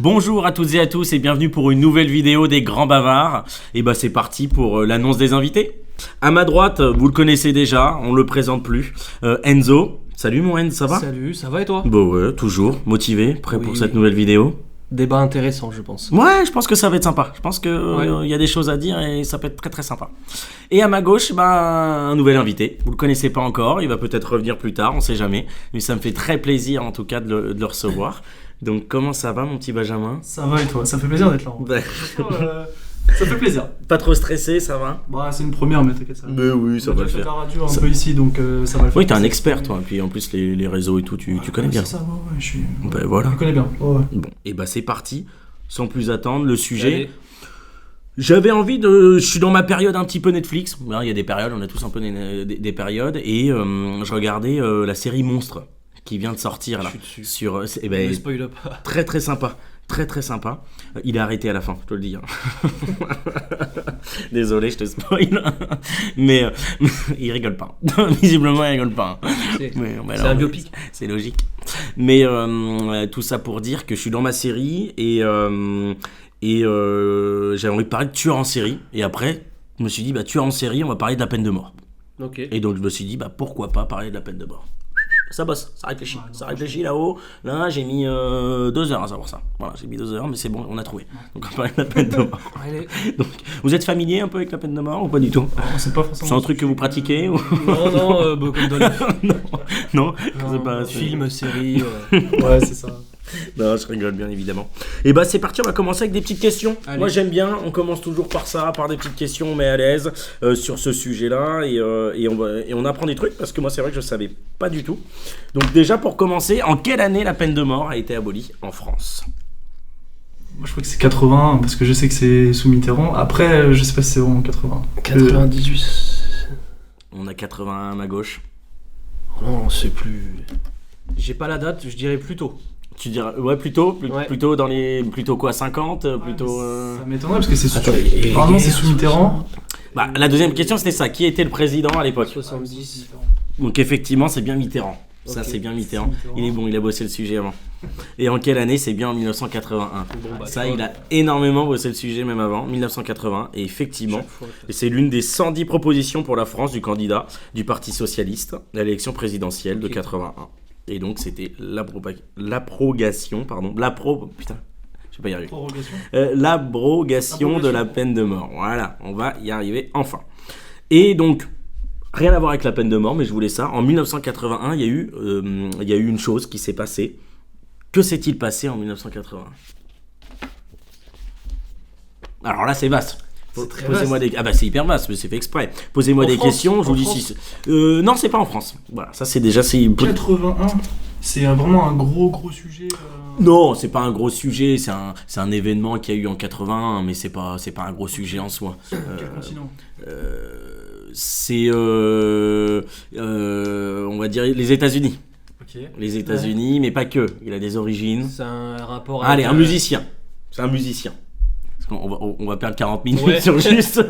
Bonjour à toutes et à tous et bienvenue pour une nouvelle vidéo des Grands Bavards. Et bah c'est parti pour l'annonce des invités. À ma droite, vous le connaissez déjà, on le présente plus, Enzo. Salut mon Enzo, ça va? Salut, ça va et toi? Bon ouais, toujours, motivé, prêt pour cette nouvelle vidéo. Débat intéressant je pense. Ouais, je pense que ça va être sympa. Je pense que y a des choses à dire et ça peut être très très sympa. Et à ma gauche, un nouvel invité. Vous le connaissez pas encore, il va peut-être revenir plus tard, on sait jamais. Mais ça me fait très plaisir en tout cas de le recevoir. Donc comment ça va mon petit Benjamin? Ça va et toi? Ça fait plaisir d'être là. Ça fait plaisir. Pas trop stressé, ça va? Bah c'est une première mais t'inquiète ça. Mais oui, ça va le faire. faire. La radio un peu ici donc ça va le faire. Oui, t'es un expert toi, et puis en plus les réseaux et tout, tu connais bien. C'est ça, ouais, je suis. Ben voilà. Je connais bien. Ouais. Bon, et bah c'est parti, sans plus attendre, le sujet. Allez. J'avais envie de... Je suis dans ma période un petit peu Netflix. Il y a des périodes, on a tous un peu des périodes. Et je regardais la série Monstre qui vient de sortir là. Sur, Ne spoil pas. très très sympa. Très très sympa. Il est arrêté à la fin, je te le dis. Désolé, je te spoil. Mais il rigole pas. Visiblement, il rigole pas. C'est un biopic. C'est logique. Mais tout ça pour dire que je suis dans ma série et j'avais envie de parler de tueur en série. Et après, je me suis dit, tueur en série, on va parler de la peine de mort. Ok. Et donc, je me suis dit, pourquoi pas parler de la peine de mort. Ça bosse, ça réfléchit. Ça réfléchit là-haut. Là, j'ai mis 2 heures à savoir ça. Voilà, j'ai mis 2 heures, mais c'est bon, on a trouvé. Donc, on va parler de la peine de mort. Allez. Donc, vous êtes familier un peu avec la peine de mort ou pas du tout? C'est pas forcément. C'est un truc que vous pratiquez ou... Non, comme dans les Non, c'est pas... films, séries. Ouais, c'est ça. Non, je rigole bien évidemment. Et c'est parti, on va commencer avec des petites questions. Allez. Moi j'aime bien, on commence toujours par ça, par des petites questions, on met à l'aise sur ce sujet-là et on apprend des trucs parce que moi c'est vrai que je savais pas du tout. Donc déjà pour commencer, en quelle année la peine de mort a été abolie en France? Moi je crois que c'est 80 parce que je sais que c'est sous Mitterrand. Après je sais pas si c'est vraiment 80. 98. On a 81 à ma gauche. Non, c'est plus. J'ai pas la date, je dirais plus tôt. Tu dirais plutôt dans les plutôt quoi 50 plutôt Ça m'étonnerait parce que c'est sous. Attends, Apparemment c'est sous Mitterrand. La deuxième question c'était ça, qui était le président à l'époque? 70. Donc effectivement, c'est bien Mitterrand. Ça Ok. c'est bien Mitterrand. C'est Mitterrand. Il est bon, il a bossé le sujet avant. Et en quelle année? C'est bien en 1981. Bon, Ça, tu vois, il a énormément bossé le sujet même avant, 1980. Et effectivement, chaque fois. c'est l'une des 110 propositions pour la France du candidat du Parti Socialiste à l'élection présidentielle de Ok. 81. Et donc c'était l'abrogation, putain, je vais pas y arriver. Prorogation. L'abrogation de la peine de mort. Voilà, on va y arriver enfin. Et donc, rien à voir avec la peine de mort, mais je voulais ça. En 1981, il y a eu une chose qui s'est passée. Que s'est-il passé en 1981? Alors là, c'est vaste. C'est très Posez-moi des... c'est hyper vaste, mais c'est fait exprès. Posez-moi En des France, questions, je vous en dis France. si... non, c'est pas en France. Voilà, ça c'est déjà... 81. C'est vraiment un gros sujet. Non, c'est pas un gros sujet, c'est un événement qu'il y a eu en 81, mais c'est pas un gros sujet en soi. Quel continent? C'est, on va dire, les États-Unis. Ok. Les États-Unis, mais pas que. Il a des origines. C'est un rapport Allez, avec, un musicien. C'est un musicien. Parce qu'on va perdre 40 minutes Ouais. sur juste.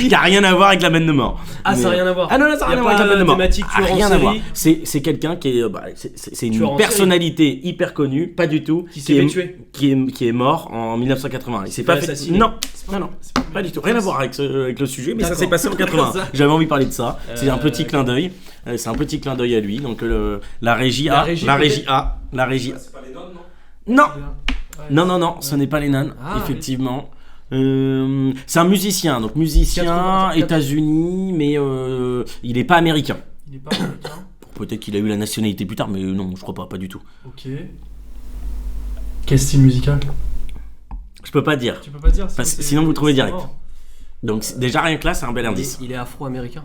Il n'y a rien à voir avec la peine de mort. Ah, ça n'a Mais- rien à voir. Ah non, ça n'a Y a rien à voir avec pas la peine de mort. thématique Ah, tueur en rien à voir. série. C'est quelqu'un qui est. C'est Tueur en une personnalité hyper connue, pas du tout. Qui s'est fait tuer. Qui est mort en 1980. Il s'est pas fait. assassiné. Non, pas du tout. Rien à voir avec le sujet, mais ça D'accord. s'est passé en 80. Ça. J'avais envie de parler de ça. C'est un petit ok. clin d'œil. C'est un petit clin d'œil à lui. Donc la régie A. La régie A. La régie. C'est pas les nonnes, non? Non, ce n'est pas Lennon, Ah, effectivement. C'est un musicien, donc musicien, 80. États-Unis, mais il est pas américain. Il est pas américain. Peut-être qu'il a eu la nationalité plus tard, mais non, je crois pas du tout. Ok. Quel style musical? Je peux pas dire. Tu peux pas dire. Sinon vous trouvez c'est direct. mort. Donc déjà rien que là, c'est un bel indice. Il est afro-américain.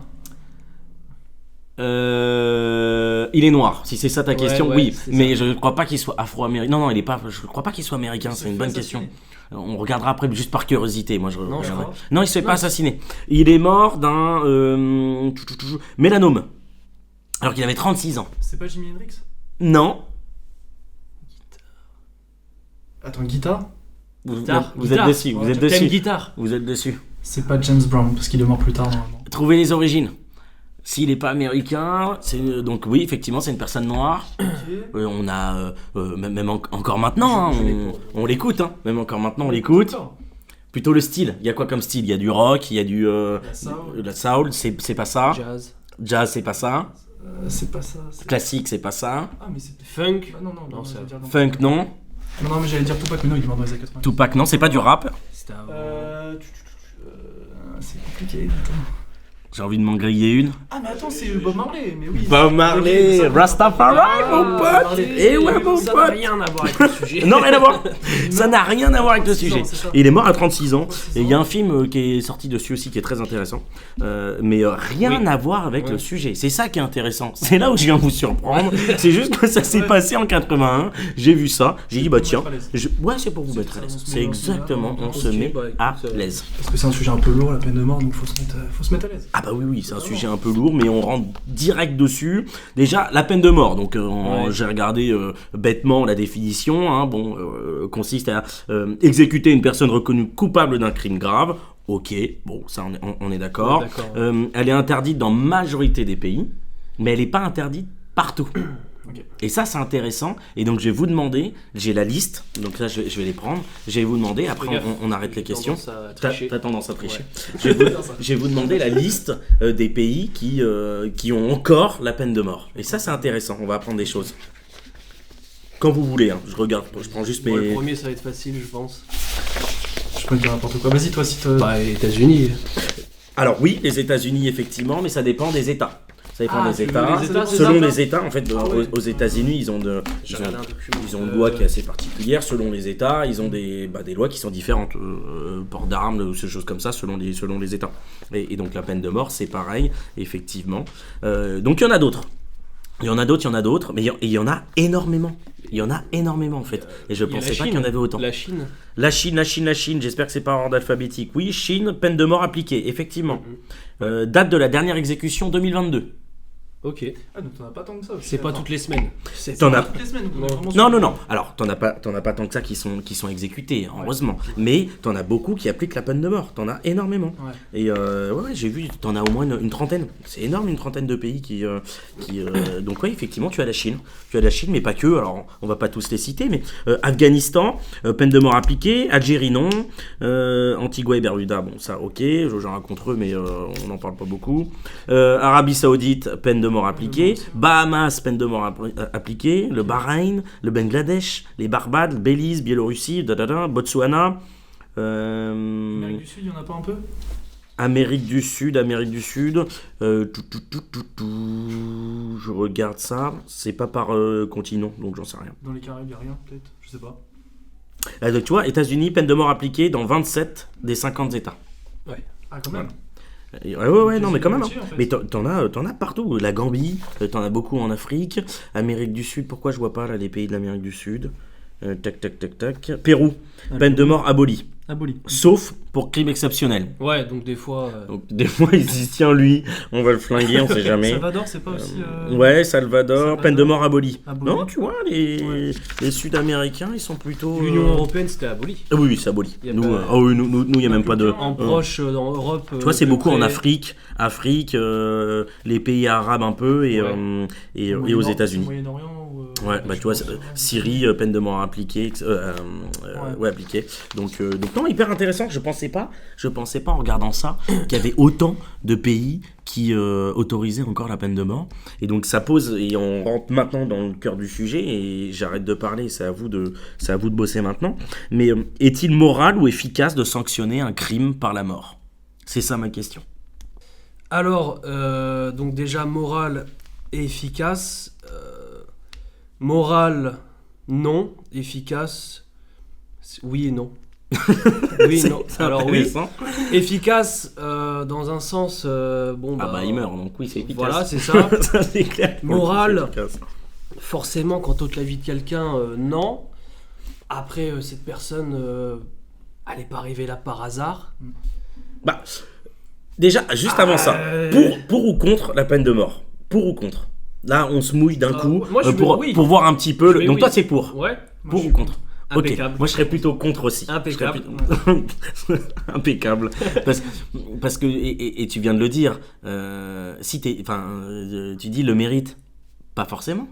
Il est noir. Si c'est ça ta question, ouais, oui. c'est Mais je ne crois pas qu'il soit afro-américain. Non, il est pas. Je crois pas qu'il soit américain. Il C'est se une fait bonne assassiner. question. On regardera après, juste par curiosité. Moi, je regarderai. crois. Non, il se fait Non. pas assassiner. Il est mort d'un mélanome. Alors qu'il avait 36 ans. C'est pas Jimi Hendrix? Non. Attends, guitare? Vous Guitare. êtes dessus. Vous êtes dessus. Guitare. Vous êtes dessus. C'est pas James Brown parce qu'il est mort plus tard normalement. Trouvez les origines. S'il n'est pas américain, donc oui, effectivement, c'est une personne noire. On a, même encore maintenant, hein, on l'écoute. Hein. Même encore maintenant, on l'écoute. Plutôt le style. Il y a quoi comme style? Il y a du rock, il y a du... la soul, c'est pas ça. Jazz, c'est pas ça. C'est pas ça. Classique, c'est pas ça. Ah, mais c'est... Funk. Ah, non, j'allais dire non. Funk, non. Non, mais j'allais dire Tupac, mais non, il est mort dans les années 80. Tupac, non, c'est pas du rap. C'était C'est compliqué, attends. J'ai envie de m'en griller une. Ah, mais attends, c'est Bob Marley, mais oui. Bob Marley, Rastafari, mon pote. Et ouais, mon ça n'a pote. rien à voir avec le sujet. Non, rien à voir. Ça n'a rien à voir avec le 36 sujet. ans, c'est ça. Et il est mort à 36 ans. Et il y a un film qui est sorti dessus aussi qui est très intéressant. Mais rien à voir avec le sujet. C'est ça qui est intéressant. C'est là où je viens vous surprendre. C'est juste que ça s'est passé en 81. J'ai vu ça. J'ai dit, bah tiens. Ouais, c'est pour vous mettre à l'aise. C'est exactement, on se met à l'aise. Parce que c'est un sujet un peu lourd, la peine de mort, donc faut se mettre à l'aise. Ah bah oui, c'est un sujet un peu lourd, mais on rentre direct dessus. Déjà, la peine de mort. Donc, j'ai regardé bêtement la définition. Hein, consiste à exécuter une personne reconnue coupable d'un crime grave. Ok, bon, ça on est d'accord. Elle est interdite dans majorité des pays, mais elle n'est pas interdite partout. Okay. Et ça c'est intéressant, et donc je vais vous demander, j'ai la liste, donc là je vais les prendre, je vais vous demander, après on arrête les questions. T'as tendance à tricher. Ouais. Je vais vous demander la liste des pays qui ont encore la peine de mort. Et ça c'est intéressant, on va apprendre des choses. Quand vous voulez, hein. Je prends juste mes... Le premier ça va être facile je pense. Je peux dire n'importe quoi, vas-y toi si tu... Bah États-Unis. Alors oui, les États-Unis effectivement, mais ça dépend des États. Ça dépend des États. Selon les États, en fait, aux États-Unis, ils ont une loi qui est assez particulière. Selon les États, ils ont des lois qui sont différentes. Port d'armes, ces choses comme ça, selon les États. Et donc la peine de mort, c'est pareil, effectivement. Donc il y en a d'autres. Il y en a d'autres, mais il y en a énormément. Il y en a énormément en fait. Et je pensais pas qu'il y en avait autant. La Chine. La Chine. J'espère que c'est pas en ordre alphabétique. Oui, Chine, peine de mort appliquée, effectivement. Date de la dernière exécution 2022. Ok. Ah donc t'en as pas tant que ça. C'est pas toutes les semaines. T'en as toutes les semaines. Non. Alors t'en as pas tant que ça qui sont exécutés, heureusement. Mais t'en as beaucoup qui appliquent la peine de mort. T'en as énormément. Ouais. Et j'ai vu. T'en as au moins une trentaine. C'est énorme, une trentaine de pays qui. Donc ouais, effectivement, tu as la Chine, mais pas que. Alors on va pas tous les citer, mais Afghanistan, peine de mort appliquée. Algérie non. Antigua et Barbuda, bon ça ok. J'en raconte eux, mais on n'en parle pas beaucoup. Arabie Saoudite, peine de mort appliquée, Bahamas, peine de mort appliquée, le Bahreïn, le Bangladesh, les Barbades, le Belize, Biélorussie, Botswana. Amérique du Sud, il y en a pas un peu ? Amérique du Sud. Je regarde ça, c'est pas par continent, donc j'en sais rien. Dans les Caraïbes, il n'y a rien, peut-être ? Je sais pas. Donc, tu vois, États-Unis, peine de mort appliquée dans 27 des 50 États. Ouais. Ah, quand même. Ouais, non, mais quand même. Moitié, en fait. Mais t'en as partout. La Gambie, t'en as beaucoup en Afrique. Amérique du Sud, pourquoi je vois pas là les pays de l'Amérique du Sud ? Tac. Pérou, peine de mort abolie. Sauf pour crime exceptionnel. Ouais, donc des fois. Donc des fois, il se dit tiens, lui, on va le flinguer, on sait jamais. Salvador, c'est pas aussi. Ouais, Salvador, peine de mort abolie. Non, tu vois, les Sud-Américains, ils sont plutôt. L'Union européenne, c'était aboli. Oui, c'est aboli. Nous, il n'y a même pas de. En proche, dans Europe. Tu vois, c'est beaucoup en Afrique, les pays arabes un peu et aux États-Unis. Moyen-Orient ouais, tu vois, Syrie, peine de mort appliquée. Appliquée. Donc non, hyper intéressant. Je pensais pas en regardant ça qu'il y avait autant de pays qui autorisaient encore la peine de mort. Et donc ça pose, et on rentre maintenant dans le cœur du sujet, et j'arrête de parler, c'est à vous de bosser maintenant. Mais est-il moral ou efficace de sanctionner un crime par la mort ? C'est ça ma question. Alors, donc déjà moral et efficace. Moral, non. Efficace, oui et non. Oui, non. Alors oui, efficace dans un sens il meurt, donc oui, c'est efficace. Voilà, c'est ça. Ça c'est clair. Moral, forcément quand t'ôtes la vie de quelqu'un, non. Après cette personne, elle n'est pas arrivée là par hasard. Déjà, juste avant ça, pour ou contre la peine de mort ? Pour ou contre ? Là, on se mouille d'un coup pour voir un petit peu. Donc toi, c'est pour. Ouais. Pour ou contre ? Impeccable. Moi je serais plutôt contre aussi. Impeccable. Impeccable. Parce que, et tu viens de le dire, si tu dis le mérite, pas forcément.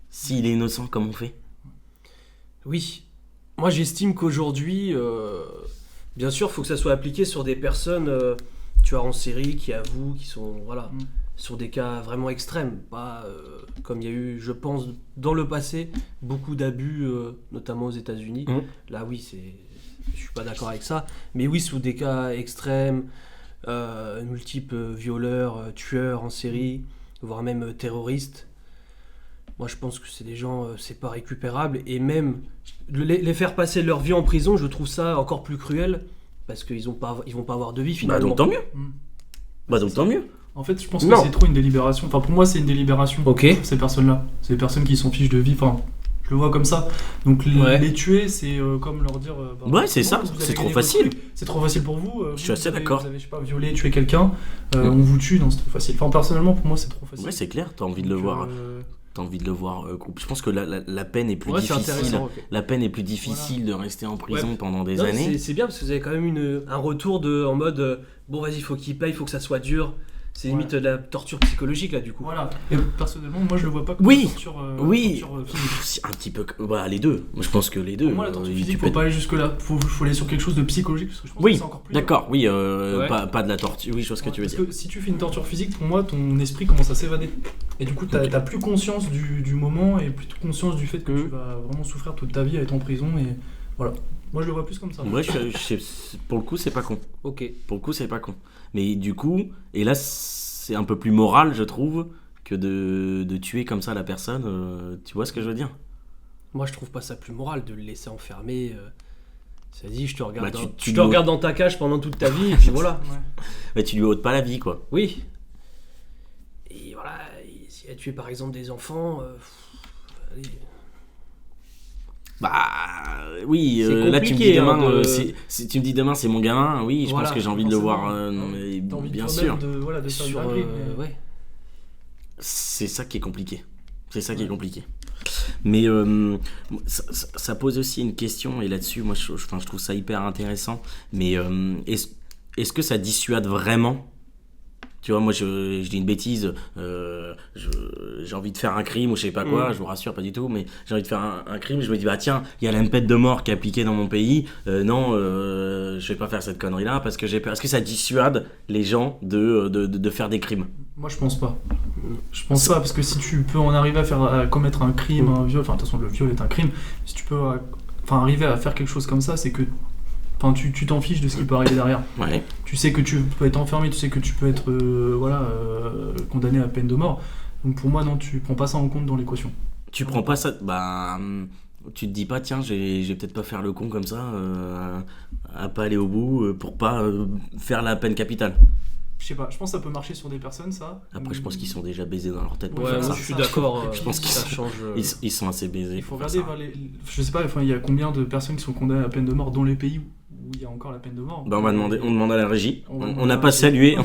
S'il est innocent, comment on fait? Oui. Moi, j'estime qu'aujourd'hui, bien sûr, il faut que ça soit appliqué sur des personnes tueurs en série qui avouent, qui sont sur des cas vraiment extrêmes. Pas comme il y a eu, je pense, dans le passé, beaucoup d'abus, notamment aux États-Unis. Là, oui, je suis pas d'accord avec ça. Mais oui, sous des cas extrêmes, multiples violeurs, tueurs en série, voire même terroristes. Moi, je pense que c'est des gens, c'est pas récupérable. Et même les faire passer leur vie en prison, je trouve ça encore plus cruel. Parce qu'ils vont pas avoir de vie finalement. Donc tant mieux. En fait, je pense que c'est trop une délibération. Enfin, pour moi, c'est une délibération. Ok. Pour ces personnes-là. C'est des personnes qui s'en fichent de vie. Enfin, je le vois comme ça. Donc, les tuer, c'est comme leur dire. C'est ça. C'est trop facile. C'est trop facile pour vous. Je suis assez d'accord. Vous avez, je sais pas, violé, tué quelqu'un. On vous tue. Non, c'est trop facile. Enfin, personnellement, pour moi, c'est trop facile. Ouais, c'est clair. T'as envie de le voir. T'as envie de le voir. Je pense que la peine est plus difficile. La peine est plus difficile de rester en prison pendant des années. C'est bien parce que vous avez quand même un retour en mode bon, vas-y, faut qu'il paye, faut que ça soit dur. C'est limite de la torture psychologique là, du coup. Voilà. Et personnellement, moi, je le vois pas comme torture physique. Un petit peu. Les deux. Moi, je pense que les deux. Pour moi, la torture physique, faut pas aller jusque-là. Faut aller sur quelque chose de psychologique. Parce que je pense que c'est encore plus d'accord. Pas de la torture. Oui, je vois ce que tu veux dire. Parce que si tu fais une torture physique, pour moi, ton esprit commence à s'évader. Et du coup, t'as plus conscience du moment et plus conscience du fait que tu vas vraiment souffrir toute ta vie à être en prison. Et voilà. Moi, je le vois plus comme ça. Moi, pour le coup, c'est pas con. Ok. Pour le coup, c'est pas con. Mais du coup, et là, c'est un peu plus moral, je trouve, que de tuer comme ça la personne. Tu vois ce que je veux dire? Moi, je trouve pas ça plus moral de le laisser enfermer. Ça dit, je te regarde, tu te regarde dans ta cage pendant toute ta vie, et puis voilà. Mais tu lui ôtes pas la vie, quoi. Oui. Et voilà, s'il a tué par exemple des enfants. Oui, là tu me dis demain, si tu me dis demain c'est mon gamin, oui, je pense que j'ai envie de le voir, bien sûr. De faire du c'est ça qui est compliqué. Mais ça pose aussi une question, et là-dessus, moi je trouve ça hyper intéressant. Mais est-ce que ça dissuade vraiment? Tu vois, moi je dis une bêtise, j'ai envie de faire un crime ou je sais pas quoi, je vous rassure, pas du tout, mais j'ai envie de faire un crime, je me dis bah tiens, il y a la peine de mort qui est appliquée dans mon pays, je vais pas faire cette connerie là parce que j'ai peur. Est-ce que ça dissuade les gens de faire des crimes? Moi je pense pas. Je pense pas, parce que si tu peux en arriver à commettre un crime, un viol, enfin de toute façon le viol est un crime, si tu peux arriver à faire quelque chose comme ça, c'est que tu t'en fiches de ce qui peut arriver derrière. Ouais. Tu sais que tu peux être enfermé, tu sais que tu peux être condamné à peine de mort. Donc pour moi, non, tu prends pas ça en compte dans l'équation. Tu prends pas ça... tu te dis pas, tiens, je vais peut-être pas faire le con comme ça, à pas aller au bout, pour pas faire la peine capitale. Je sais pas, je pense que ça peut marcher sur des personnes, ça. Après, je pense qu'ils sont déjà baisés dans leur tête pour faire ça. Moi, je suis d'accord. Je pense qu'ils ça change. Ils sont assez baisés. Il faut regarder, je sais pas, il y a combien de personnes qui sont condamnées à la peine de mort dans les pays où il y a encore la peine de mort. On demande à la régie. On n'a pas salué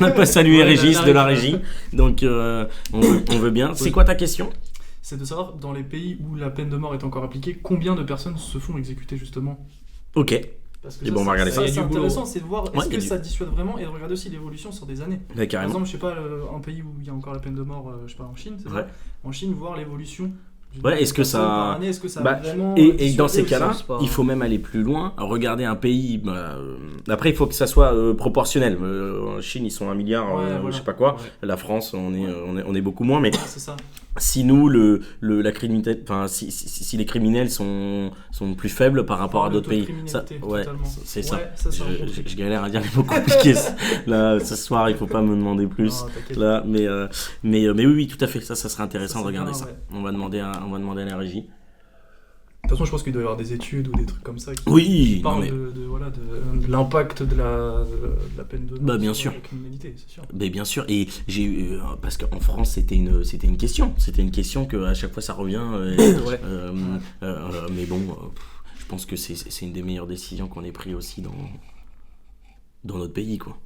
Régis de la régie. Donc on veut bien. C'est quoi ta question? C'est de savoir, dans les pays où la peine de mort est encore appliquée, combien de personnes se font exécuter justement. Ok. Parce que on va regarder ça. C'est intéressant, c'est de voir est-ce que ça dissuade vraiment, et de regarder aussi l'évolution sur des années. Par exemple, je sais pas, un pays où il y a encore la peine de mort, je sais pas, en Chine, c'est ça. En Chine, voir l'évolution. Est-ce que ça... vraiment et dans ces cas-là, il faut même aller plus loin, regarder un pays... Après, il faut que ça soit proportionnel. En Chine, ils sont 1 milliard, je sais pas quoi. La France, on est beaucoup moins, mais... C'est ça. Si nous, la criminalité... Enfin, si les criminels sont plus faibles par rapport à d'autres pays... C'est ça. Je galère à dire les mots compliqués. Là, ce soir, il faut pas me demander plus. Là, mais oui, tout à fait. Ça serait intéressant de regarder ça. On va demander à la régie. De toute façon, je pense qu'il doit y avoir des études ou des trucs comme ça qui parlent de l'impact de la peine de mort sur la criminalité, c'est sûr. Mais bien sûr, et j'ai eu parce qu'en France c'était une question que à chaque fois ça revient. Mais bon, je pense que c'est une des meilleures décisions qu'on ait prises aussi dans notre pays, quoi.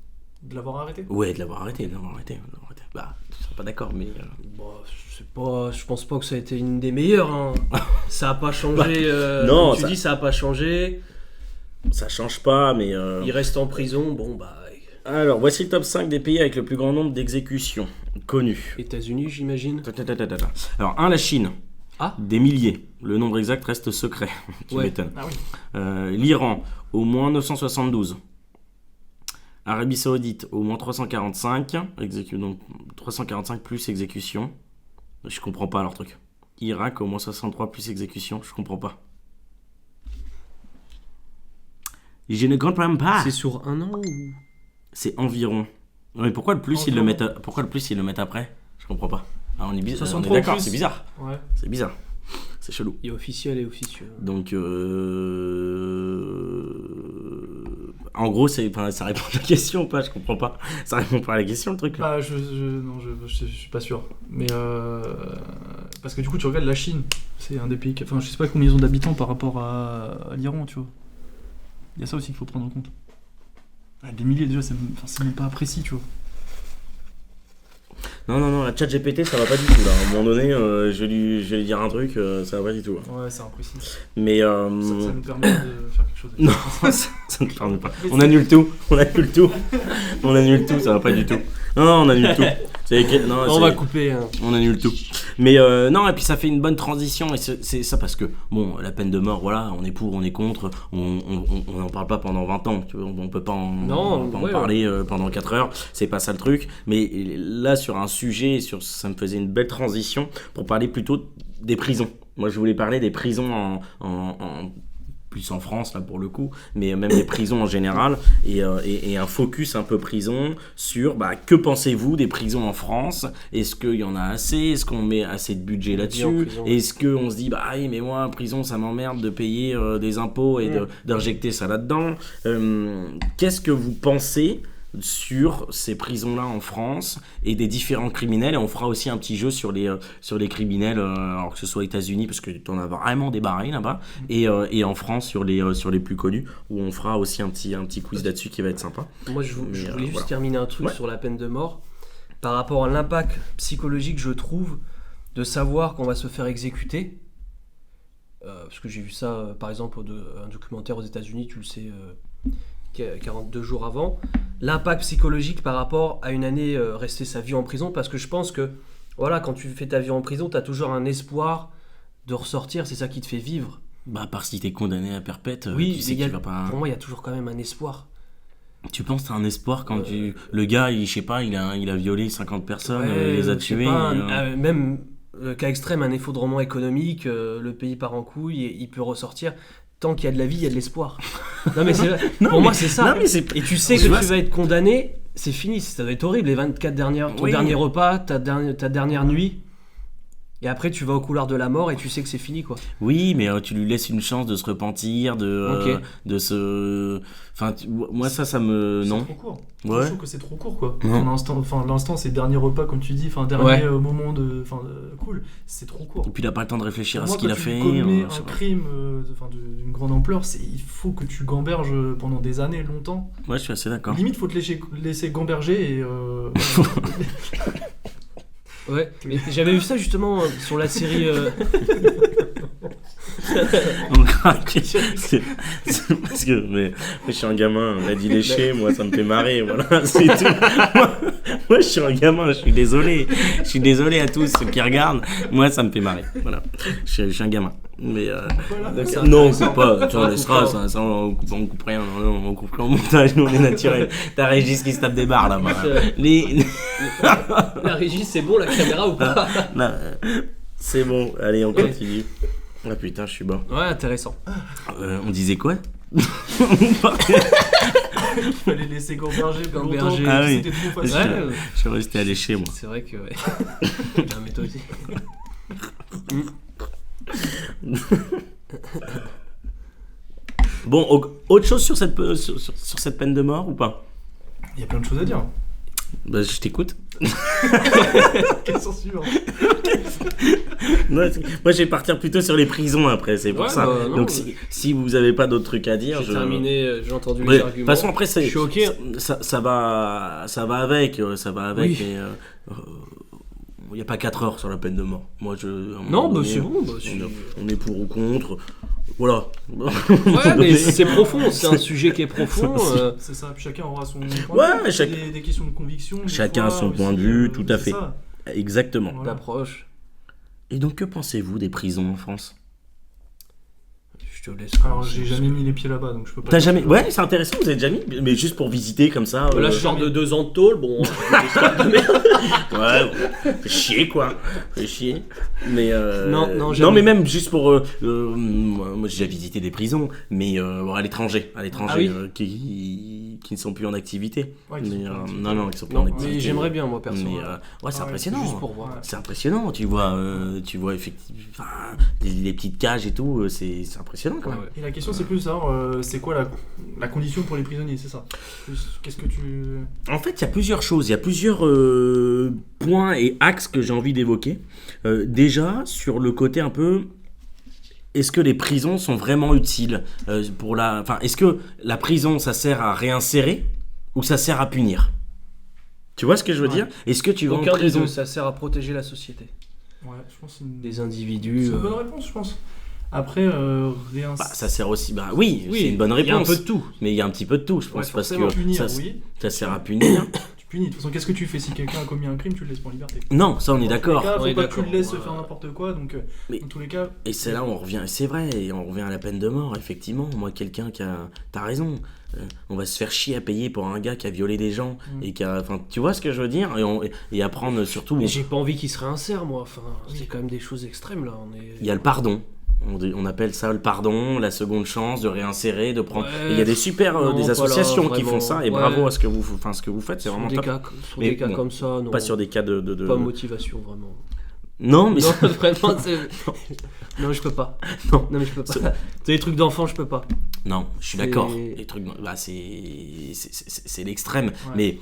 De l'avoir arrêté ? Ouais, de l'avoir arrêté. Bah, je serais pas d'accord, mais... Je pense pas que ça a été une des meilleures. Hein. Ça a pas changé. Non, comme tu dis, ça a pas changé. Ça change pas, mais... Il reste en prison, bon bah... Alors, voici le top 5 des pays avec le plus grand nombre d'exécutions connus. États-Unis, j'imagine. Alors, la Chine. Ah. Des milliers. Le nombre exact reste secret. Tu m'étonnes. Ah oui. L'Iran, au moins 972. Arabie Saoudite, au moins 345. Donc, 345 plus exécution. Je comprends pas leur truc. Irak, au moins 63 plus exécution. Je comprends pas. Je ne comprends pas. C'est sur un an ou... C'est environ. Mais pourquoi le plus ils le mettent après ? Je comprends pas. Ah, on est d'accord, c'est bizarre. Ouais. C'est bizarre. C'est chelou. Il y a officiel et officieux. Donc en gros, ça répond à la question ou pas ? Je comprends pas. Ça répond pas à la question le truc là. Ah, je suis pas sûr. Mais parce que du coup, tu regardes la Chine, c'est un des pays. Enfin, je sais pas combien ils ont d'habitants par rapport à l'Iran, tu vois. Il y a ça aussi qu'il faut prendre en compte. Des milliers déjà, c'est même pas précis, tu vois. Non, la chat GPT ça va pas du tout là. À un moment donné, je vais lui dire un truc, ça va pas du tout. Ouais, c'est imprécis. Mais Ça nous permet de faire quelque chose. Non, ça ne permet pas. On annule tout, ça va pas du tout. Non, on annule tout. On va couper. Hein. On annule tout. Mais non, et puis ça fait une bonne transition, et c'est ça parce que, bon, la peine de mort, voilà, on est pour, on est contre, on n'en parle pas pendant 20 ans, tu vois, on peut pas en parler pendant 4 heures, c'est pas ça le truc, mais là, sur un sujet, ça me faisait une belle transition pour parler plutôt des prisons. Moi, je voulais parler des prisons plus en France là pour le coup, mais même les prisons en général, et un focus un peu prison sur que pensez-vous des prisons en France ? Est-ce qu'il y en a assez ? Est-ce qu'on met assez de budget là-dessus ? Est-ce qu'on se dit mais moi prison ça m'emmerde de payer des impôts et d'injecter ça là-dedans ? Qu'est-ce que vous pensez sur ces prisons-là en France et des différents criminels, et on fera aussi un petit jeu sur les criminels, alors que ce soit aux États-Unis parce que t'en as vraiment débarré là-bas, et en France sur les plus connus, où on fera aussi un petit quiz là-dessus qui va être sympa. Moi je voulais juste terminer un truc sur la peine de mort par rapport à l'impact psychologique, je trouve, de savoir qu'on va se faire exécuter. Parce que j'ai vu ça par exemple un documentaire aux États-Unis, tu le sais, 42 jours avant, l'impact psychologique par rapport à une année rester sa vie en prison, parce que je pense que voilà, quand tu fais ta vie en prison, tu as toujours un espoir de ressortir, c'est ça qui te fait vivre. À part si t'es condamné à perpète, oui, tu sais qu'il va pas... Pour moi, il y a toujours quand même un espoir. Tu penses que t'as un espoir quand le gars, il a violé 50 personnes, il les a tués... Même cas extrême, un effondrement économique, le pays part en couille, et il peut ressortir. Tant qu'il y a de la vie, il y a de l'espoir. Non mais c'est vrai. Pour moi c'est ça. Et tu sais que tu vas être condamné, c'est fini. Ça doit être horrible. Les 24 dernières, ton dernier repas, ta dernière nuit. Et après tu vas au couloir de la mort et tu sais que c'est fini quoi. Oui, mais tu lui laisses une chance de se repentir, de se... Enfin, moi ça me... Non. C'est trop court. Ouais. Je trouve que c'est trop court quoi. L'instant c'est le dernier repas comme tu dis, dernier moment de cool, c'est trop court. Et puis il a pas le temps de réfléchir à ce qu'il a fait. Quand tu commets un crime d'une grande ampleur, il faut que tu gamberges pendant des années, longtemps. Ouais, je suis assez d'accord. Limite faut te laisser gamberger et... Ouais, mais j'avais vu ça justement sur la série... c'est parce que mais je suis un gamin, on a dit lécher, moi ça me fait marrer, voilà, c'est tout. Moi je suis un gamin, je suis désolé à tous ceux qui regardent, moi ça me fait marrer, voilà, je suis un gamin. Mais non, on coupe pas, tu en laissera, ça on coupe rien, on coupe rien au montage, nous on est naturel. T'as Régis qui se tape des barres là-bas. La Régis, c'est bon la caméra ou pas? C'est bon, allez on continue. Ah putain, je suis bas. Ouais, intéressant. On disait quoi? Fallait laisser gamberger. Ah oui. C'était trop facile. Ouais, je suis resté à lécher moi. C'est vrai que ouais. Non mais toi aussi. Bon, autre chose sur cette peine de mort ou pas? Il y a plein de choses à dire. Bah, je t'écoute. Question suivante. Moi, je vais partir plutôt sur les prisons après, c'est pour Ouais, ça. bah, non, Donc si vous avez pas d'autres trucs à dire, J'ai terminé, j'ai entendu Ouais, les de arguments. toute façon après Je suis ok. ça va avec, Oui. mais il n'y a pas 4 heures sur la peine de mort. Moi à un Non, moment bah donné, c'est bon. Bah, on est pour ou contre. Voilà. Ouais, mais c'est profond, c'est un sujet qui est profond. C'est ça, puis chacun aura son point Ouais, de vue. chaque- Des questions de conviction. des Chacun a fois, son point de aussi, vue, tout à c'est fait. ça. Exactement. Voilà. D'approche. Et donc que pensez-vous des prisons en France? Je te laisse. Alors j'ai jamais mis les pieds là-bas, donc je peux pas. T'as dire jamais... que- Ouais, c'est intéressant, vous avez déjà mis, mais juste pour visiter comme ça. Là, je sors de 2 ans de tôle, bon. Ouais, fait chier quoi. Fait chier. Mais Non, jamais. mais même juste pour moi j'ai déjà visité des prisons, mais bon, à l'étranger, Ah oui. qui ne sont plus en activité. Ouais, qui sont mais plus en activité. non, qui sont plus en Non, activité. mais j'aimerais bien, moi, perso. Mais ouais, c'est Ah ouais, impressionnant. Juste pour voir. C'est impressionnant, tu vois effectivement les petites cages et tout, c'est impressionnant quand même. Ouais. Et la question c'est plus de savoir c'est quoi la condition pour les prisonniers, c'est ça. Qu'est-ce que tu. En fait, il y a plusieurs choses, il y a plusieurs points et axes que j'ai envie d'évoquer. Déjà, sur le côté un peu, est-ce que les prisons sont vraiment utiles est-ce que la prison, ça sert à réinsérer ou ça sert à punir? Tu vois ce que je veux Ouais. dire? Est-ce que tu vas en Aucun des prison? deux, ça sert à protéger la société. Ouais, je pense que c'est une. Des individus. C'est une bonne réponse, je pense. Après, rien. Ça sert aussi. Oui, c'est une bonne Il y a un réponse. peu de tout. Mais il y a un petit peu de tout, je pense, Ouais, parce forcément. que Punir, ça, oui. ça sert à punir. Tu punis. De toute façon, qu'est-ce que tu fais si quelqu'un a commis un crime, tu le laisses pas en liberté. Non, ça on est d'accord. Dans tous les cas, On est faut pas que tu le d'accord, laisses ouais. faire n'importe quoi, donc Mais- dans tous les cas. Et c'est là où on revient, c'est vrai, et on revient à la peine de mort, effectivement. Moi, quelqu'un qui a. T'as raison. On va se faire chier à payer pour un gars qui a violé des gens et qui a. Enfin, tu vois ce que je veux dire? Et apprendre surtout. Mais j'ai pas envie qu'il se réinsère, moi. Enfin, Oui. c'est quand même des choses extrêmes, là. Il y a le pardon. On appelle ça le pardon, la seconde chance de réinsérer, de prendre. Ouais, Et il y a des super non, des pas associations là, qui font vraiment. ça et Ouais. bravo à ce que vous faites, c'est Sur vraiment des top. cas, sur Mais des cas bon, comme ça, non. Pas sur des cas de. Pas motivation, vraiment. Non, mais Non, vraiment, c'est. Non, je peux pas. Non. mais je peux pas. C'est des trucs d'enfant, je peux pas. non, je suis C'est- d'accord. Les trucs, c'est l'extrême. Ouais. Mais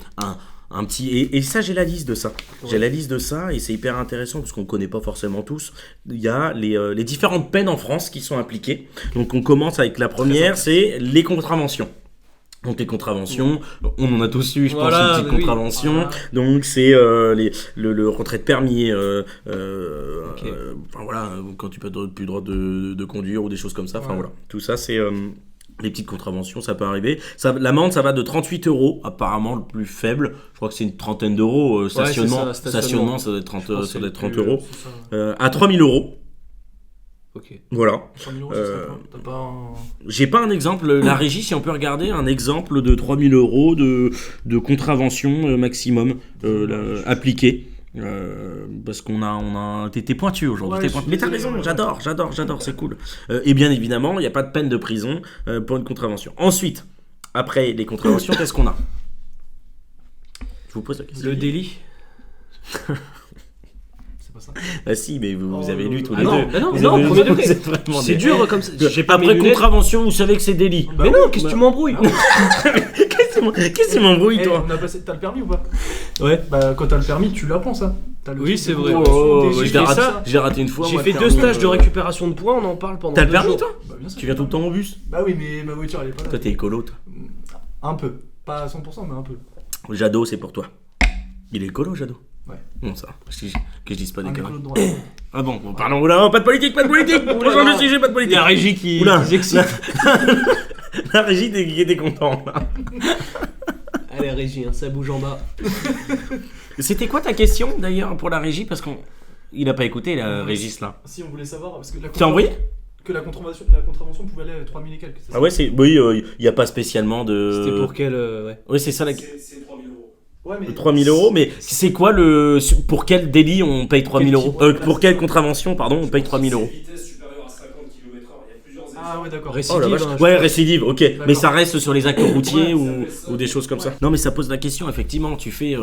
un petit et ça j'ai la liste de ça. J'ai Ouais. la liste de ça et c'est hyper intéressant parce qu'on connaît pas forcément tous. Il y a les différentes peines en France qui sont appliquées. Donc on commence avec la première, c'est les contraventions. Donc les contraventions, on en a tous eu, je Voilà, pense, une petite oui. contravention. Voilà. Donc c'est le retrait de permis, enfin voilà, quand tu peux plus le droit de conduire ou des choses comme ça. Enfin Ouais. voilà, tout ça c'est les petites contraventions, ça peut arriver. L'amende, ça va de 38 €, apparemment le plus faible. Je crois que c'est une trentaine d'euros. Stationnement, c'est ça, stationnement. ça doit être 30, Je pense ça que doit être c'est 30 plus- euros. c'est ça. À 3 000 €. Ok. Voilà. 100 000 €, ça serait quoi? T'as pas un. J'ai pas un exemple, la régie, si on peut regarder un exemple de 3 000 € de contravention maximum appliquée. Parce qu'on a t'es pointu aujourd'hui, Ouais, t'es je pointu. suis Mais t'as désolé, raison, ouais. j'adore, c'est cool. Et bien évidemment, il n'y a pas de peine de prison pour une contravention. Ensuite, après les contraventions, qu'est-ce qu'on a? Je vous pose la question. Le délit. C'est pas ça. Ah si, mais vous Oh, avez lu tous ah les non, deux. bah non, Vous non, avez- premier degré. vous êtes vraiment C'est des- dur comme ça. J'ai pas mes Après lunettes. contravention, vous savez que c'est délit. Bah Mais oui, non, qu'est-ce que tu m'embrouilles? Qu'est-ce qui m'embrouille, Eh, toi? T'as le permis ou pas? Ouais. Bah quand t'as le permis, tu l'apprends ça. T'as le Oui, truc c'est de vrai. contravention, des- j'ai je l'ai fait raté, ça. j'ai raté une fois. J'ai moi, fait le 2 permis, stages de récupération de points, on en parle pendant T'as le 2 permis, jours. toi? Bah bien sûr. Tu viens tout le temps au bus? Bah oui, mais ma voiture elle est pas là. Toi, t'es écolo, toi. Un peu. Pas à 100%, mais un peu. Jadot, c'est pour toi. Il est écolo, Jadot? Ouais. Bon, ça, que je dise pas des Un conneries. écolo de droite. Ah bon, pardon, oula, pas de politique, pas de politique! Vous voulez changer de sujet, pas de politique! La régie qui Oula. nous excite. La régie qui était content, là. Allez, régie, hein, ça bouge en bas. C'était quoi ta question, d'ailleurs, pour la régie? Parce qu'il a pas écouté, la Régis, là. Si on voulait savoir, parce que la T'as envoyé? que la contravention pouvait aller à 3000 et quelques. c'est ça Ah ouais, oui, il y a pas spécialement de... C'était pour quel. Ouais. Oui, c'est ça, la... C'est 3 000 €. Ouais, mais 3 000 €, mais c'est quoi pour quel délit on paye 3 000 €? Pour quelle contravention, pardon, on paye 3 000 €? Vitesse supérieure à 50 km/h. Il y a plusieurs exemples. Ah ouais, d'accord. Récidive, Oh la vache. hein, je Ouais, récidive, ok. Mais D'accord. ça reste sur les actes routiers Ouais, ou des choses comme ça. Non, mais ça pose la question, effectivement. Tu fais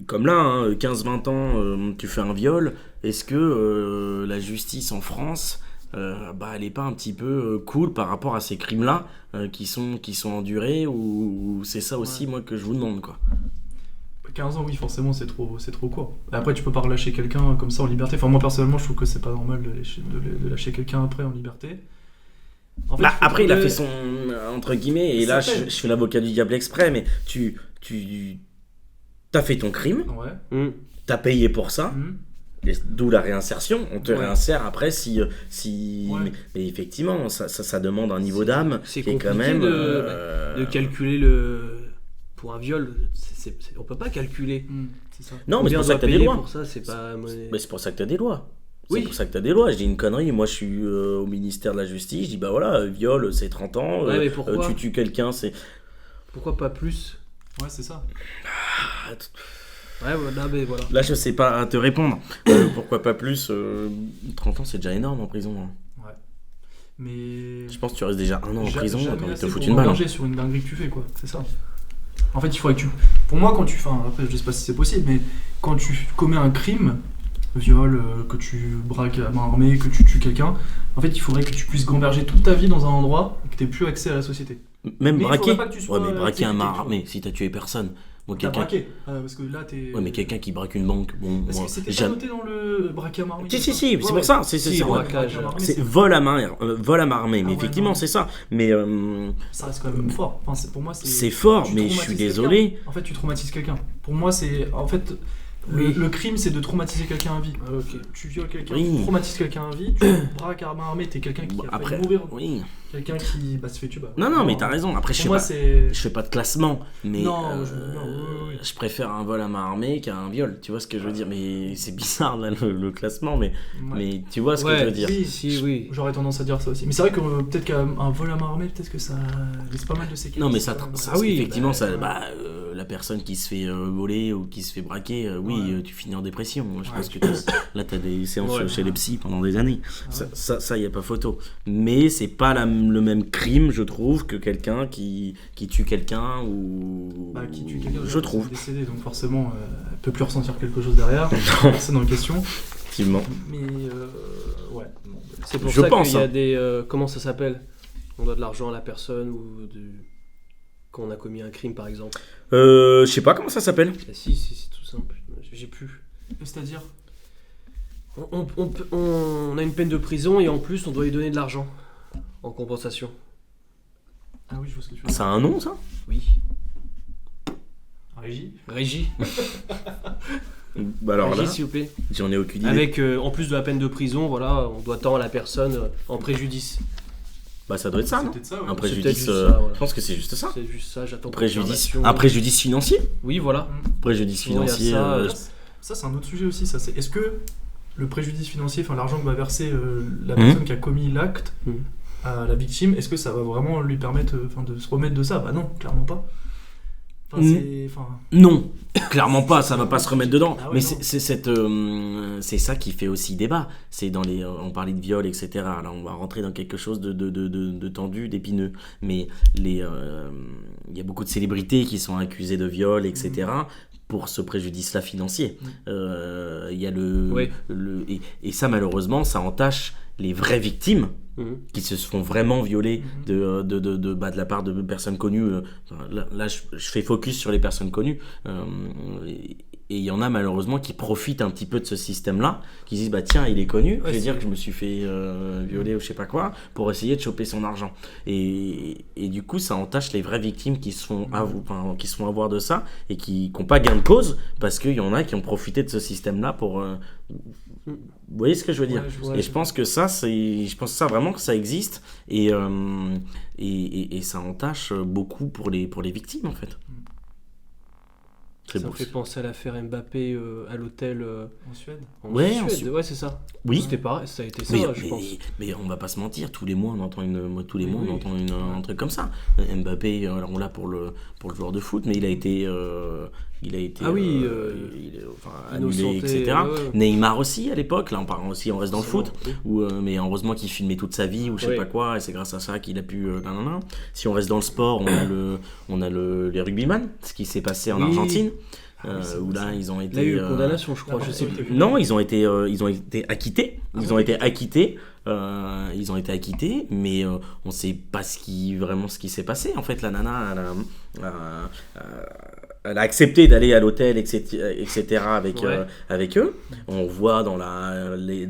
comme là, hein, 15-20 ans, tu fais un viol. Est-ce que la justice en France, elle est pas un petit peu cool par rapport à ces crimes-là qui sont endurés ou c'est ça aussi, moi, que je vous demande, quoi. 15 ans, oui, forcément, c'est trop court. Et après, tu peux pas relâcher quelqu'un comme ça en liberté. Enfin, moi, personnellement, je trouve que c'est pas normal de lâcher quelqu'un après en liberté. En fait, Après, il a fait son entre guillemets, et là, Ça fait. je fais l'avocat du diable exprès, mais t'as fait ton crime, Ouais. t'as payé pour ça. Mhm. Et d'où la réinsertion, on te Ouais. réinsère après si Ouais. mais effectivement ça demande un niveau d'âme C'est qui est quand compliqué même de calculer pour un viol. On peut pas calculer. C'est ça. non mais c'est Combien pour on ça que doit t'as des payer lois. pour ça, c'est pas monnaie. Mais c'est pour ça que t'as des lois. C'est Oui. pour ça que t'as des lois. Je dis une connerie, moi je suis au ministère de la Justice, je dis bah voilà, viol c'est 30 ans, Ouais, mais pourquoi tu tues quelqu'un c'est... Pourquoi pas plus? Ouais, c'est ça. Ouais, voilà, mais voilà. Là je sais pas te répondre. Pourquoi pas plus 30 ans c'est déjà énorme en prison. Hein. Ouais. Mais. Je pense que tu restes déjà un an en prison, Jamais t'as envie de te assez foutre pour une balle. engager sur une dinguerie que tu fais, quoi. C'est ça. En fait, il faudrait que tu. Pour moi, quand tu. Enfin, après, je sais pas si c'est possible, mais quand tu commets un crime, viol, que tu braques à main armée, que tu tues quelqu'un, en fait, il faudrait que tu puisses gamberger toute ta vie dans un endroit et que tu plus accès à la société. Même Mais il braquer. faudrait pas que tu sois Ouais mais braquer un exécuté, main tu vois. armé si t'as tué personne. Moi T'as quelqu'un. braqué. Parce que là, t'es. Ouais mais quelqu'un qui braque une banque, bon Parce moi que c'était pas jamais. noté dans le braquet à main armée. Si, comme ça. c'est Ouais, pour ouais. ça. Si, C'est braquage. c'est vol à main armée, mais ouais, effectivement non. c'est ça. Mais Ça reste quand même fort. Enfin, pour moi, c'est fort, tu mais je traumatises suis quelqu'un. désolé. En fait, tu traumatises quelqu'un. Pour moi, c'est. En fait, le crime, c'est de traumatiser quelqu'un à vie. Ah, ok. Tu violes quelqu'un, Oui. tu traumatises quelqu'un à vie, tu braques à main armée, t'es quelqu'un qui Bon, a après, failli mourir. oui. Quelqu'un qui se fait tuer. Non, mais t'as raison. Après, Pour moi, je fais pas de classement, mais Non, oui. je préfère un vol à main armée qu'un viol. Tu vois ce que je veux dire? Mais c'est bizarre là, le classement, mais tu vois ce que je veux dire? Oui, Oui. J'aurais tendance à dire ça aussi. Mais c'est vrai que peut-être qu'un vol à main armée, peut-être que ça laisse pas mal de séquelles. Non, mais ça, Ah oui, effectivement, bah, ça, la personne qui se fait voler ou qui se fait braquer, oui, tu finis en dépression. Je pense que là, t'as des séances chez les psys pendant des années. Ça, y a pas photo. Mais c'est pas le même crime, je trouve, que quelqu'un qui tue quelqu'un ou. Qui tue quelqu'un, je trouve. décédé, donc forcément, elle peut plus ressentir quelque chose derrière. C'est dans la question. Effectivement. Mais ouais. Non, C'est pour Je ça pense, qu'il y a hein. des. Comment ça s'appelle? On doit de l'argent à la personne ou quand on a commis un crime par exemple. Je sais pas comment ça s'appelle. Ah, si, c'est tout simple. J'ai plus. C'est-à-dire On a une peine de prison et en plus on doit lui donner de l'argent en compensation. Ah oui, je vois ce que tu veux dire. Ça a un nom, ça? Oui. Régie. Régie. Bah alors là, Régie s'il vous plaît. j'en ai aucune idée. Avec en plus de la peine de prison, voilà, on doit tant à la personne en préjudice. Bah ça doit être ça, C'est non? peut-être ça, ouais. Un C'est peut-être préjudice. juste ça, voilà. Je pense que c'est juste ça. C'est juste ça, j'attends. Un confirmation. préjudice financier? Oui, voilà. Préjudice Souvent, il y a financier. ça, Ça, c'est un autre sujet aussi. Ça, c'est est-ce que le préjudice financier, enfin l'argent que va verser la personne qui a commis l'acte Mhm. à la victime, est-ce que ça va vraiment lui permettre de se remettre de ça? Bah non, clairement pas. Enfin, Non, clairement pas, ça va pas se remettre dedans. Ah ouais, mais non. c'est ça qui fait aussi débat. C'est dans les, on parlait de viol, etc. Là, on va rentrer dans quelque chose de tendu, d'épineux. Mais il y a beaucoup de célébrités qui sont accusées de viol, etc. Pour ce préjudice-là financier. Il y a Ouais. et ça, malheureusement, ça entache les vraies victimes Mhm. qui se font vraiment violer de la part de personnes connues. Là, je fais focus sur les personnes connues. Et il y en a malheureusement qui profitent un petit peu de ce système-là, qui disent bah tiens, il est connu, je vais dire que je me suis fait violer ou je sais pas quoi, pour essayer de choper son argent. Et du coup, ça entache les vraies victimes qui se font avoir de ça et qui n'ont pas gain de cause, parce qu'il y en a qui ont profité de ce système-là pour. Vous voyez ce que je veux dire? Ouais, je vois. Et je pense que ça, je pense ça vraiment que ça existe et ça entache beaucoup pour les victimes en fait. C'est Ça beau. me fait penser à l'affaire Mbappé à l'hôtel En Suède. Ouais, en Suède. Ouais, c'est ça. Oui. C'était pareil, ça a été ça, Mais, je pense. mais on va pas se mentir, tous les mois on entend Oui. un truc comme ça. Mbappé, alors on l'a pour le joueur de foot, mais il a été Ah oui, annulé, innocenté, etc. ouais. Neymar aussi à l'époque, là on parle aussi, on reste dans le foot, Oui. mais heureusement qu'il filmait toute sa vie ou je sais Oui. pas quoi, et c'est grâce à ça qu'il a pu. Si on reste dans le sport, on a les rugbyman, ce qui s'est passé en Oui. Argentine. c'est Où vrai, là ça. ils ont été Il a eu une condamnation, je crois, je sais plus. non, ils ont été acquittés. Ils ont été acquittés, mais on sait pas vraiment ce qui s'est passé. En fait, la nana, elle a accepté d'aller à l'hôtel, etc. Ouais. Avec eux. On voit dans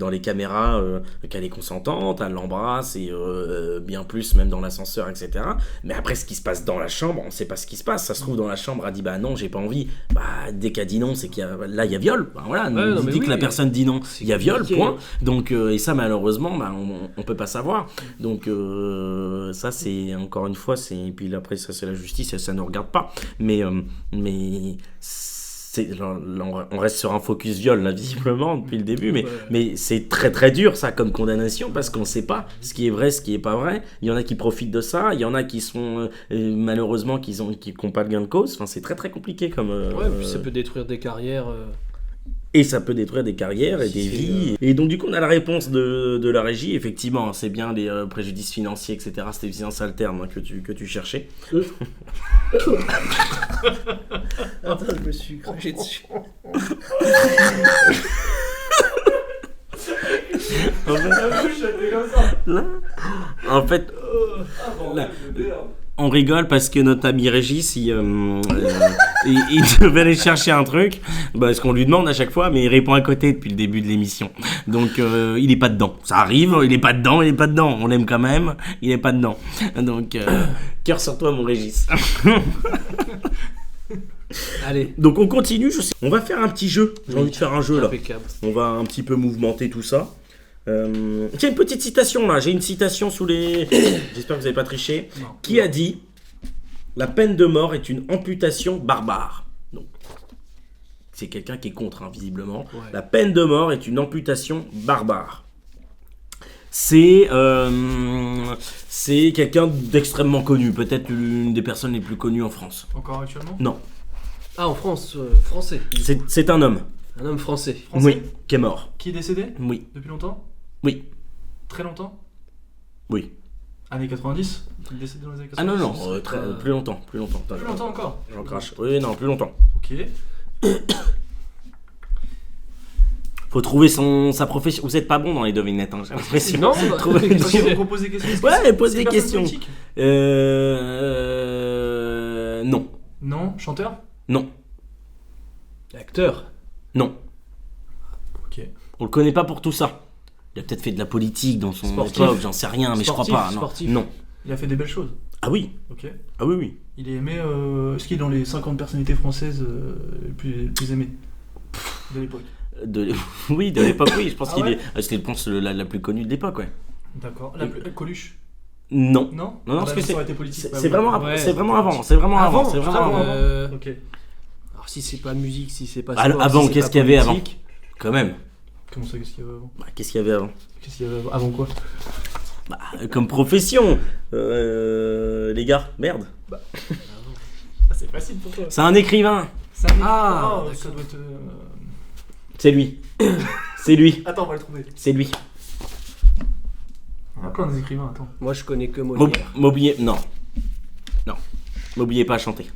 les caméras qu'elle est consentante, elle l'embrasse et bien plus même dans l'ascenseur, etc. Mais après, ce qui se passe dans la chambre, on sait pas ce qui se passe. Ça se trouve dans la chambre, elle dit bah non, j'ai pas envie. Bah dès qu'elle dit non, c'est qu'il y a là il y a viol. Bah, voilà, Ouais, non, mais dit que oui. la personne dit non, C'est il y a viol, compliqué. point. Donc et ça malheureusement, bah, on peut pas savoir. Donc ça c'est encore une fois, et puis après ça c'est la justice et ça ne regarde pas. Mais on reste sur un focus viol là visiblement depuis le début, Ouais. mais c'est très très dur ça comme condamnation parce qu'on sait pas ce qui est vrai, ce qui est pas vrai. Il y en a qui profitent de ça, il y en a qui sont malheureusement qui ont pas de gain de cause. Enfin c'est très très compliqué comme Ouais, puis ça peut détruire des carrières. et ça peut détruire des carrières et Si des c'est, vies. Et donc du coup on a la réponse de la régie. Effectivement c'est bien les préjudices financiers, etc. C'était bien ça le terme que tu cherchais. Attends, je me suis craché dessus. En fait là, on rigole parce que notre ami Régis, il devait aller chercher un truc, ce qu'on lui demande à chaque fois, mais il répond à côté depuis le début de l'émission. Donc il est pas dedans. Ça arrive, il est pas dedans. On l'aime quand même, il est pas dedans. Donc cœur sur toi, mon Régis. Allez, Donc on continue. On va faire un petit jeu. J'ai envie de faire un jeu là. impeccable. On va un petit peu mouvementer tout ça. J'ai une petite citation là. J'ai une citation sous les. J'espère que vous n'avez pas triché. Non. Qui a dit la peine de mort est une amputation barbare. Donc, c'est quelqu'un qui est contre, hein, visiblement. Ouais. La peine de mort est une amputation barbare. C'est quelqu'un d'extrêmement connu, peut-être l'une des personnes les plus connues en France. Encore actuellement? Non, Ah, en France, français. c'est un homme. Un homme français. Français? Oui, qui est mort. Qui est décédé? Oui, Depuis longtemps? oui, Très longtemps? oui. Années 90? Il est décédé dans les années Ah 90? non, non, plus longtemps, plus longtemps. Plus longtemps encore? J'en crache. Oui, non, plus longtemps. Ok. Faut trouver sa profession. Vous êtes pas bon dans les devinettes, hein, j'ai l'impression. Non, Trouver une- Ok, donc on pose des questions. Ouais, pose C'est des une personne questions. politique? Non. Non. Chanteur? Non. Acteur. Non. Ok. On le connaît pas pour tout ça. Il a peut-être fait de la politique dans son Sportif. époque, j'en sais rien, mais Sportif, je crois pas. Non. sportif. Non. Il a fait des belles choses. Ah oui. Ok. Ah oui, oui. Il est aimé. Est-ce qu'il est dans les 50 personnalités françaises les plus aimées de l'époque? Oui, de l'époque, oui. Je pense Ah qu'il ouais est. C'était, je pense, la plus connue de l'époque, ouais. D'accord. Coluche? Non. Non. Non, Ah, parce bah, que ça aurait été politique. C'est bah c'est oui. vraiment, Ouais. c'est vraiment avant. C'est vraiment avant. C'est vraiment putain, avant. Ok. Alors, si c'est pas musique, si c'est pas Ah, sport, avant, si c'est qu'est-ce pas qu'il y avait avant politique, Quand même. Comment ça, qu'est-ce qu'il y avait avant? Qu'est-ce qu'il y avait avant Qu'est-ce qu'il y avait avant? Avant quoi? Comme profession. Les gars, merde. Ah, c'est facile pour toi. C'est un écrivain. Ah, Oh, ça doit être. C'est lui. C'est lui. Attends, on va le trouver. C'est lui. On a plein d'écrivains, attends. Moi, je connais que Molière. M'oubliez. Non. Non. M'oubliez pas à chanter.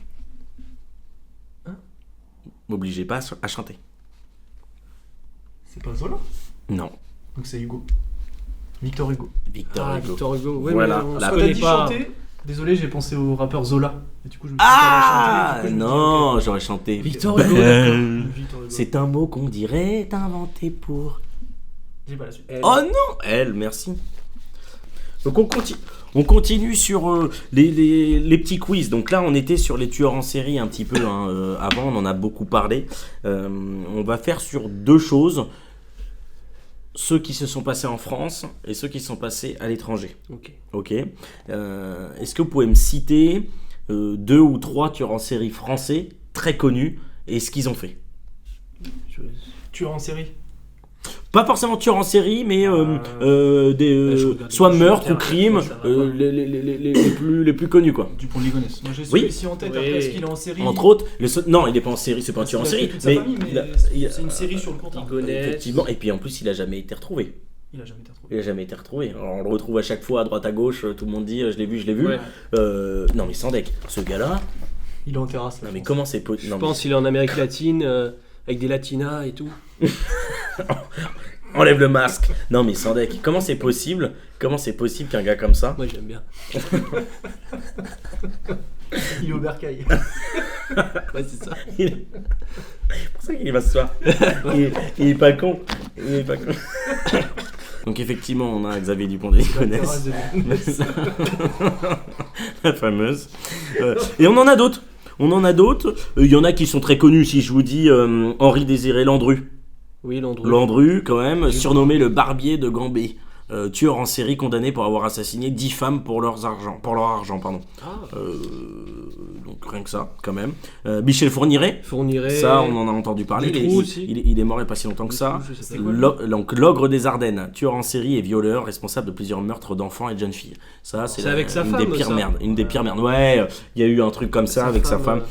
Hein M'obligez pas à chanter. C'est pas Zola? Non. Donc c'est Hugo. Victor Hugo. Victor Ah, Hugo. Victor Hugo. Ouais, Voilà, mais on la se Quand t'as connaît dit pas. chanter, désolé, j'ai pensé au rappeur Zola. Et du coup, je me suis dit Ah qu'elle allait chanter, et du coup, je me non, dis, ok. j'aurais chanté. Victor Hugo, Ben, Victor Hugo. c'est un mot qu'on dirait inventé pour. J'ai pas la suite. Oh non, elle, merci. Donc on continue sur les petits quiz. Donc là, on était sur les tueurs en série un petit peu. Avant, on en a beaucoup parlé. On va faire sur deux choses. Ceux qui se sont passés en France et ceux qui se sont passés à l'étranger. Ok. Ok. Est-ce que vous pouvez me citer 2 ou 3 tueurs en série français très connus et ce qu'ils ont fait? Tueur en série. Pas forcément tueurs en série, mais je regarde soit les meurtre ou choses, crime, ça va pas. les plus connus quoi. Dupont de Ligonnès. Moi j'ai Oui. celui-ci en tête. Oui. Après, est-ce qu'il est en série? Entre autres, non, il est pas en série, c'est pas un Parce tueur en qu'il a série, fait toute sa famille, mais c'est une série sur le court terme. Ligonnès. effectivement, et puis en plus il a jamais été retrouvé. Il a jamais été retrouvé. Il a jamais été retrouvé. Alors, on le retrouve à chaque fois à droite à gauche, tout le monde dit je l'ai vu. Ouais. Non mais sans deck, ce gars-là, Il est en terrasse. là, non mais je pense. comment c'est possible? Je pense qu'il est en Amérique latine, avec des latinas et tout. Enlève le masque. Non mais Sandek, comment c'est possible qu'un gars comme ça... Moi j'aime bien. Il est au bercail. Ouais, c'est ça. C'est pour ça qu'il va se soir. Il est pas con. Donc effectivement, on a Xavier Dupont de Ligonnès. La fameuse. Et on en a d'autres. Il y en a qui sont très connus. Si je vous dis Henri Désiré Landru. Oui, Landru. Landru, quand même, surnommé le barbier de Gambé. Tueur en série condamné pour avoir assassiné 10 femmes pour leur argent. Donc rien que ça, quand même. Michel Fourniret. Ça, on en a entendu parler. Il est mort il n'y a pas si longtemps que ça. Donc l'ogre des Ardennes, tueur en série et violeur, responsable de plusieurs meurtres d'enfants et de jeunes filles. Ça, c'est avec sa femme, des pires merdes. Une des pires merdes. Ouais, il y a eu un truc comme ça avec sa femme.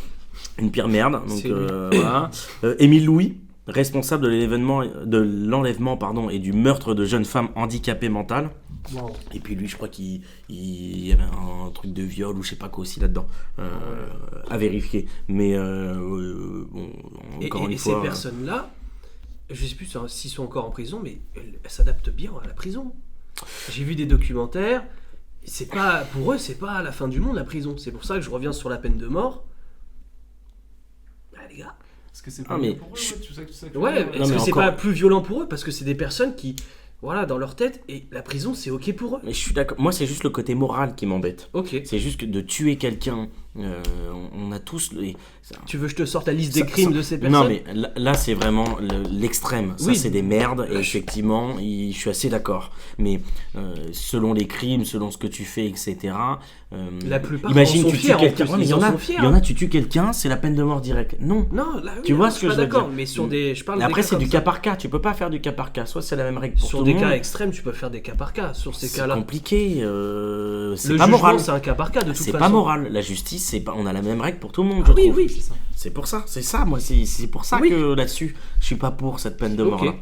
Une pire merde. Donc voilà. Émile Louis. Responsable de l'enlèvement et du meurtre de jeunes femmes handicapées mentales. Wow. Et puis lui, je crois qu'il y avait un truc de viol ou je sais pas quoi aussi là-dedans. À vérifier. Mais bon, encore une fois... Et ces personnes-là, je sais plus s'ils sont encore en prison, mais elles s'adaptent bien à la prison. J'ai vu des documentaires. Pour eux, c'est pas la fin du monde, la prison. C'est pour ça que je reviens sur la peine de mort. Les gars... Est-ce que c'est pas mieux pour eux, est-ce que c'est pas plus violent pour eux parce que c'est des personnes qui, voilà, dans leur tête, et la prison c'est ok pour eux. Mais je suis d'accord. Moi, c'est juste le côté moral qui m'embête. Ok. C'est juste que de tuer quelqu'un. On a tous. Tu veux que je te sorte la liste des crimes de ces personnes? Non, mais là, c'est vraiment l'extrême. Ça, c'est des merdes. Et effectivement, je suis assez d'accord. Mais selon les crimes, selon ce que tu fais, etc. La plupart imagine sont tu fiers, tues quelqu'un. en plus, il y en a, tu tues quelqu'un, c'est la peine de mort directe. Non. Là, oui, tu vois ce que je veux dire? D'accord, mais sur des. Je parle. Après, c'est du cas par cas. Tu peux pas faire du cas par cas. Soit c'est la même règle pour tout le monde. Sur des cas extrêmes, tu peux faire des cas par cas. Sur ces cas-là, c'est compliqué. C'est le pas moral. C'est un cas par cas de toute façon. C'est pas moral. La justice, c'est pas. On a la même règle pour tout le monde. Oui, c'est ça. C'est pour ça. C'est ça. Moi, c'est pour ça que là-dessus, je suis pas pour cette peine de mort là.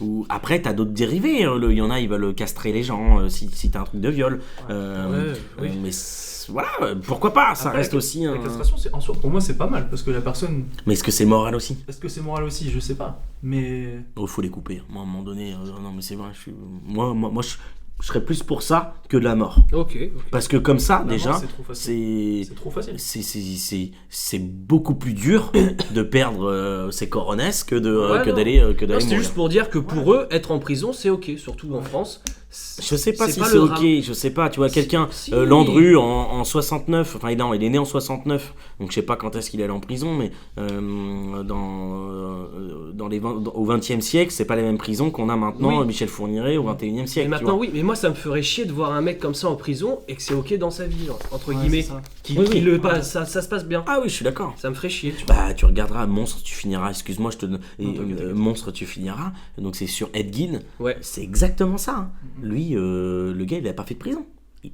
Ou après, t'as d'autres dérivés. Il y en a, ils veulent castrer les gens si t'as un truc de viol. Mais voilà, pourquoi pas? Ça reste aussi. La castration, en soi, pour moi, c'est pas mal parce que la personne. Mais est-ce que c'est moral aussi? Je sais pas. Mais. Faut les couper. Moi, à un moment donné, non, mais c'est vrai. Moi, je serais plus pour ça que de la mort. Ok. Parce que comme ça, la déjà, mort, c'est trop facile. C'est beaucoup plus dur de perdre ses coronesses que d'aller mourir. C'est juste pour dire que pour eux, être en prison, c'est ok, surtout en France. Je sais pas si c'est ok, je sais pas, tu vois, quelqu'un, Landru en 69, enfin non, il est né en 69, donc je sais pas quand est-ce qu'il est allé en prison, mais au 20e siècle, c'est pas les mêmes prisons qu'on a maintenant, Michel Fourniret, au 21e siècle. Et maintenant, oui, mais moi ça me ferait chier de voir un mec comme ça en prison et que c'est ok dans sa vie, entre guillemets, ça se passe bien. Ah oui, je suis d'accord. Ça me ferait chier. Tu regarderas Monstre, tu finiras, excuse-moi, je te donne. Monstre, tu finiras, donc c'est sur Ed Gein, c'est exactement ça. Hein. Lui, le gars, il a pas fait de prison.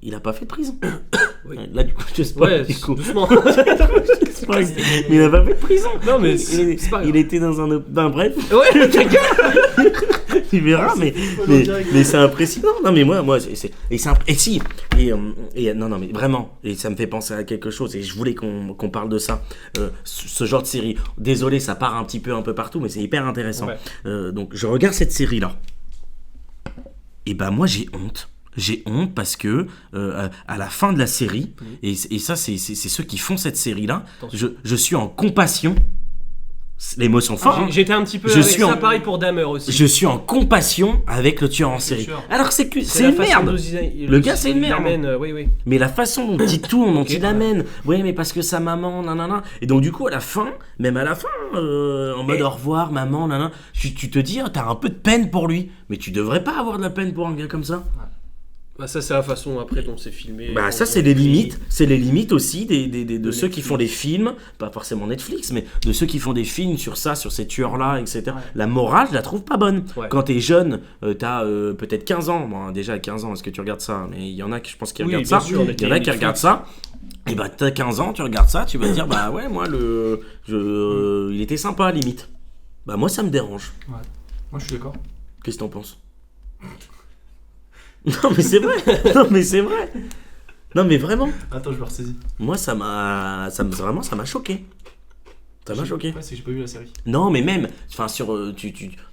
Il a pas fait de prison. Là, du coup, je sais pas. Doucement. Mais il a pas fait de prison. Non, mais il était dans un. Bref. Ouais, quelqu'un. Tu verras, mais c'est impressionnant. Non, mais moi, non, mais vraiment, et ça me fait penser à quelque chose. Et je voulais qu'on parle de ça. Ce genre de série. Désolé, ça part un peu partout, mais c'est hyper intéressant. Donc, je regarde cette série-là. Et bah moi j'ai honte parce que à la fin de la série, et ça c'est ceux qui font cette série là, je suis en compassion. Les mots sont forts. J'étais un petit peu pareil pour Dahmer aussi. Je suis en compassion avec le tueur en série. Alors c'est une merde. Le gars c'est une merde. Mais la façon dont il tourne, dont il l'amène. Oui, mais parce que sa maman, nanana. Et donc du coup même à la fin, en mode au revoir maman, nanana, tu te dis t'as un peu de peine pour lui, mais tu devrais pas avoir de la peine pour un gars comme ça. Bah ça c'est la façon après dont c'est filmé. Bah ça c'est les limites aussi de ceux qui font des films, pas forcément Netflix, mais de ceux qui font des films sur ça, sur ces tueurs là, etc. La morale je la trouve pas bonne. Quand t'es jeune, t'as peut-être 15 ans, bon, déjà à 15 ans est-ce que tu regardes ça? Mais il y en a qui je pense qui regardent ça, il y en a qui regardent ça. Et bah t'as 15 ans, tu regardes ça, tu vas te dire bah ouais moi il était sympa à la limite. Bah moi ça me dérange. Ouais. Moi je suis d'accord. Qu'est-ce que t'en penses? Non mais c'est vrai. Non mais vraiment. Attends, je me ressaisis. Moi ça m'a choqué. Ça m'a choqué. Ouais, c'est que j'ai pas vu la série. Non, mais même, enfin,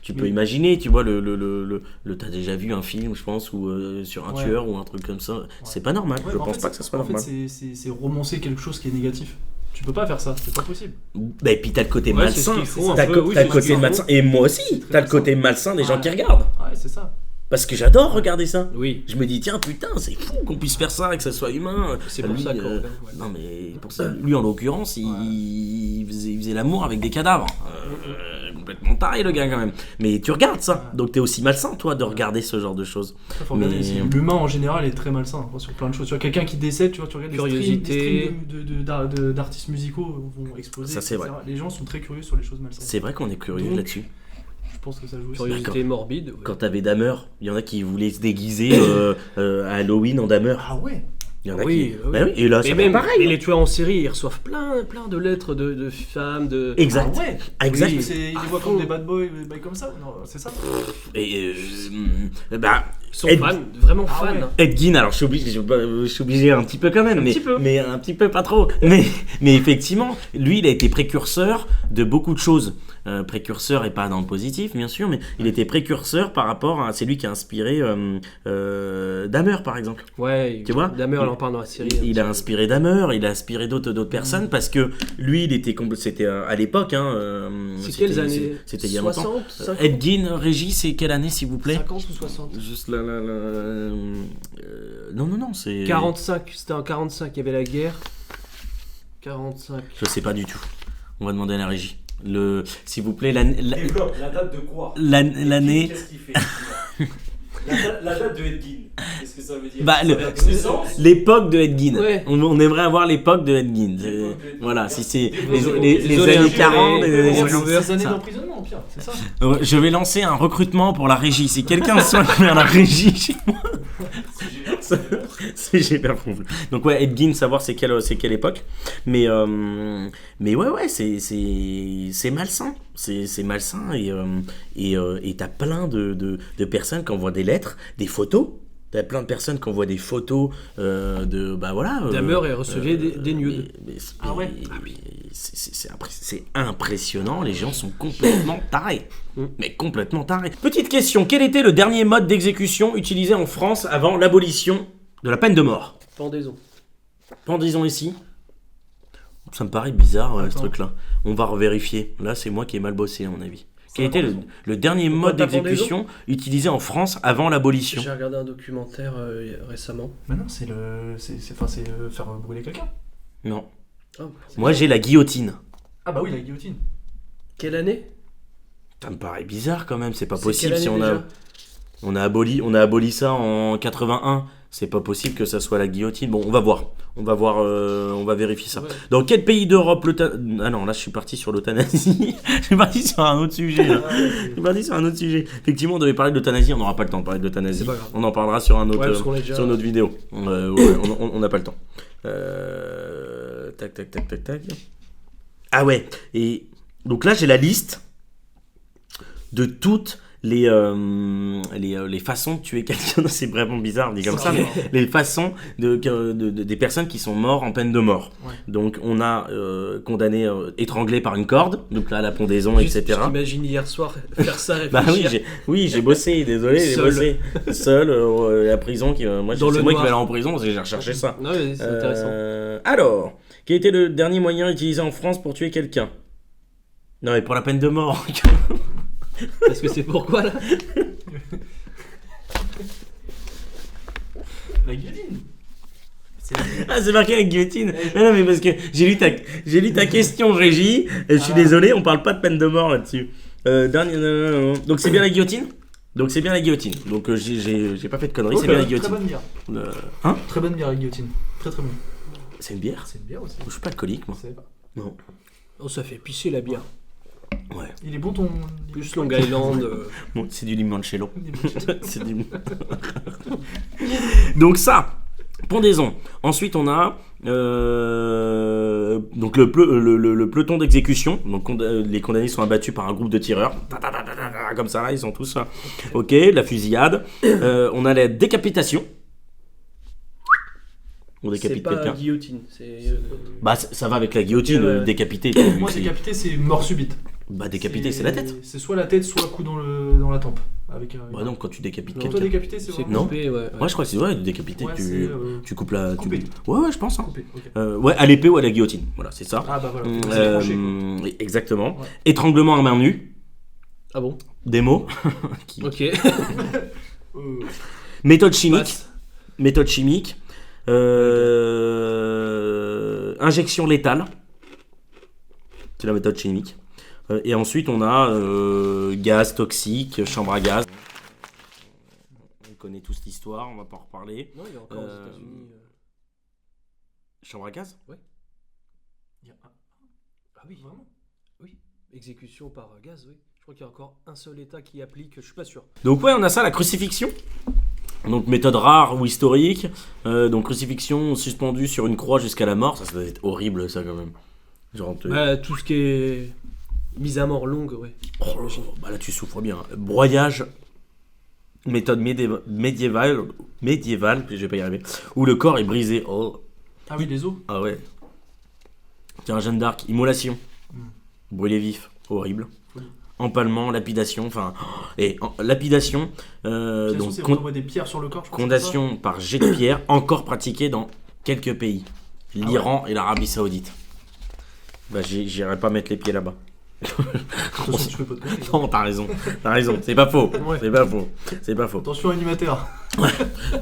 tu peux imaginer, tu vois, t'as déjà vu un film, je pense, ou sur un tueur ou un truc comme ça. C'est pas normal. Ouais, Je en pense fait, pas que ça soit normal. En fait, c'est romancer quelque chose qui est négatif. Tu peux pas faire ça, c'est pas possible. Et puis t'as le côté Ouais, c'est ce malsain. qu'ils font un T'as peu, oui, t'as c'est le ce côté qu'ils malsain. font. Et moi C'est aussi, très t'as le malsain. côté malsain des gens Ouais. qui regardent. Ouais, c'est ça. Parce que j'adore regarder ça. Oui, Je me dis, tiens, putain, c'est fou qu'on puisse faire ça et que ça soit humain. c'est pour Lui, ça qu'on regarde, ouais. Non, mais pour ça, lui en l'occurrence, il faisait l'amour avec des cadavres. Complètement taré, le gars, quand même. Mais tu regardes ça. Donc t'es aussi malsain, toi, de regarder ce genre de choses. Après, faut regarder, Mais- l'humain en général est très malsain sur plein de choses. Tu vois, quelqu'un qui décède, tu vois, tu regardes Curiosité. les streams d'artistes musicaux vont exploser. Ça, c'est etc. Les gens sont très curieux sur les choses malsaines. C'est vrai qu'on est curieux Donc, là-dessus. Je pense que ça joue aussi. Curiosité morbide. ouais. Quand t'avais Dahmer, il y en a qui voulaient se déguiser à Halloween en Dahmer. Ah ouais. Il y en a Oui, qui. oui. Bah oui, et là, Mais c'est même pareil. et les tueurs en série, ils reçoivent plein de lettres de femmes, de. Exact. Ah ouais. Exact. Oui, ils les voient comme des bad boys, des bails comme ça. Non, c'est ça. Et bah, Ils sont Ed- fans, vraiment Ah fans. ouais. hein. Ed Gein, alors je suis obligé un petit peu quand même, mais, petit peu. mais un petit peu pas trop. Mais effectivement, lui, il a été précurseur de beaucoup de choses. Précurseur et pas dans le positif, bien sûr, mais il était précurseur par rapport à. C'est lui qui a inspiré Dahmer, par exemple. Ouais, Tu vois Dahmer, il en parle dans la série. Il a inspiré Dahmer, il a inspiré d'autres personnes parce que lui, il était c'était à l'époque. C'est c'était- quelles années C'était il y a longtemps. 60, 50, Ed Gein, Régis, c'est quelle année, s'il vous plaît 50 ou 60 Juste là. Non, c'est. 45, c'était en 45, il y avait la guerre. 45. Je sais pas du tout. On va demander à la régie. S'il vous plaît, Développe la date de quoi l'année. Qu'est-ce qu'il fait la date de Ed Gein, qu'est-ce que ça veut dire Bah, Ça veut dire que naissance l'époque de Ed Gein. Ouais. On aimerait avoir l'époque de Ed Gein. L'époque de Ed Gein. Voilà, si c'est Désolé, les désolé, années hein, 40. désolé, les- désolé. 6 années ça. d'emprisonnement, au pire, c'est ça. Je vais lancer un recrutement pour la régie. Si quelqu'un souhaite faire la régie chez moi, c'est génial. Donc ouais, Ed Gein, savoir c'est quelle époque. Mais ouais, c'est malsain. C'est malsain et t'as plein de personnes qui envoient des lettres, des photos. T'as plein de personnes qui envoient des photos de bah voilà. Dahmer et recevait des nudes. Ah ouais. C'est impressionnant, les gens sont complètement tarés. Mais complètement tarés. Petite question, quel était le dernier mode d'exécution utilisé en France avant l'abolition de la peine de mort? Pendaison. Pendaison ici. Ça me paraît bizarre ce Attends. truc-là. On va revérifier. Là, c'est moi qui ai mal bossé à mon avis. Quel la était pendaison. le dernier mode ta d'exécution utilisé en France avant l'abolition? J'ai regardé un documentaire récemment. Mais non, c'est faire brûler quelqu'un. Non. Ah, Moi, j'ai la guillotine. Ah bah oui, la guillotine. Quelle année Ça me paraît bizarre quand même. C'est pas C'est possible quelle si année on a aboli ça en 81. C'est pas possible que ça soit la guillotine. Bon, on va voir. On va vérifier ça. Ouais. Dans quel pays d'Europe Ah non, là je suis parti sur l'euthanasie. Je suis parti sur un autre sujet. Là. Je suis parti sur un autre sujet. Effectivement, on devait parler de l'euthanasie. On n'aura pas le temps de parler de l'euthanasie. C'est pas grave. On en parlera sur un autre, Ouais, parce qu'on est déjà- sur une autre vidéo. Ouais, on n'a pas le temps. Tac. Ah ouais. Et donc là, j'ai la liste de toutes les façons de tuer quelqu'un. C'est vraiment bizarre dit comme ça, mais les façons des personnes qui sont mortes en peine de mort. Ouais. Donc on a condamné étranglé par une corde, donc là la pendaison, etc. Je t'imagine hier soir faire ça, Bah réfléchir. oui, j'ai bossé, désolé, j'ai Seul. bossé seul, la prison moi Dans c'est le moi qui noir. vais aller en prison parce que j'ai recherché ça. Non, mais c'est intéressant. Alors, quel était le dernier moyen utilisé en France pour tuer quelqu'un? Non mais pour la peine de mort. Parce que c'est pourquoi là La guillotine. Ah, c'est marqué avec guillotine. Mais non, mais parce que j'ai lu ta question, Régie. Je suis désolé, on parle pas de peine de mort là-dessus. Donc c'est bien la guillotine. Donc j'ai pas fait de conneries, c'est bien la Très guillotine. bonne bière. Hein? Très bonne bière, la guillotine. Très très bonne. C'est une bière? C'est une bière aussi. Je suis pas alcoolique, moi. Je savais pas. Non. Oh, ça fait pisser la bière. Ouais. Il est bon ton. Plus Long Island. Bon, c'est du limoncello. C'est du... Donc ça, pendaison. Ensuite, on a donc le peloton d'exécution. Donc les condamnés sont abattus par un groupe de tireurs. Comme ça, là, ils sont tous. Ok, la fusillade. On a la décapitation. On C'est décapite pas quelqu'un. guillotine. C'est. Bah ça va avec la guillotine, Ouais. décapité. Moi, décapité, c'est mort subite. Bah décapité, c'est la tête. C'est soit la tête, soit coup dans la tempe. Avec, Bah non, quand tu décapites Non, Toi, quelqu'un. décapité, c'est C'est vraiment... coupé, ouais. Ouais, je crois que c'est ouais, décapité. Ouais, tu, c'est, tu coupes la. coupé. Ouais, je pense. Hein. Coupé, ok. Ouais, à l'épée ou à la guillotine. Voilà, c'est ça. Ah bah voilà, c'est les tranchées, quoi. Exactement. Ouais. Étranglement à main nue. Ah bon. Des mots. Ok. Méthode chimique. Passe. Méthode chimique. Injection létale. C'est la méthode chimique. Et ensuite, on a gaz toxique, chambre à gaz. On connaît tous l'histoire, on va pas en reparler. Non, il y a encore aux États-Unis. Chambre à gaz. Ah oui, vraiment. Oui. Exécution par gaz, oui. Je crois qu'il y a encore un seul État qui applique. Je suis pas sûr. Donc ouais, on a ça, la crucifixion. Donc méthode rare ou historique. Donc crucifixion suspendue sur une croix jusqu'à la mort. Ça doit être horrible, ça, quand même. Genre, Bah, tout ce qui est mise à mort longue, ouais. oh, bah là, tu souffres bien. Broyage. Méthode médiévale, je vais pas y arriver. Où le corps est brisé. Oh. Ah oui, les os. Ah ouais. Tiens, Jeanne d'Arc, immolation. Brûlé vif, horrible. Empalement, lapidation, enfin. Et lapidation, donc c'est on envoie des pierres sur le corps. Je crois que c'est condamnation par jet de pierre, encore pratiquée dans quelques pays. L'Iran et l'Arabie Saoudite. Bah, j'irai pas mettre les pieds là-bas. ça. De toute façon, tu fais pas de conneries. Non, t'as raison, c'est pas faux. Ouais. C'est pas faux. Attention, animateur.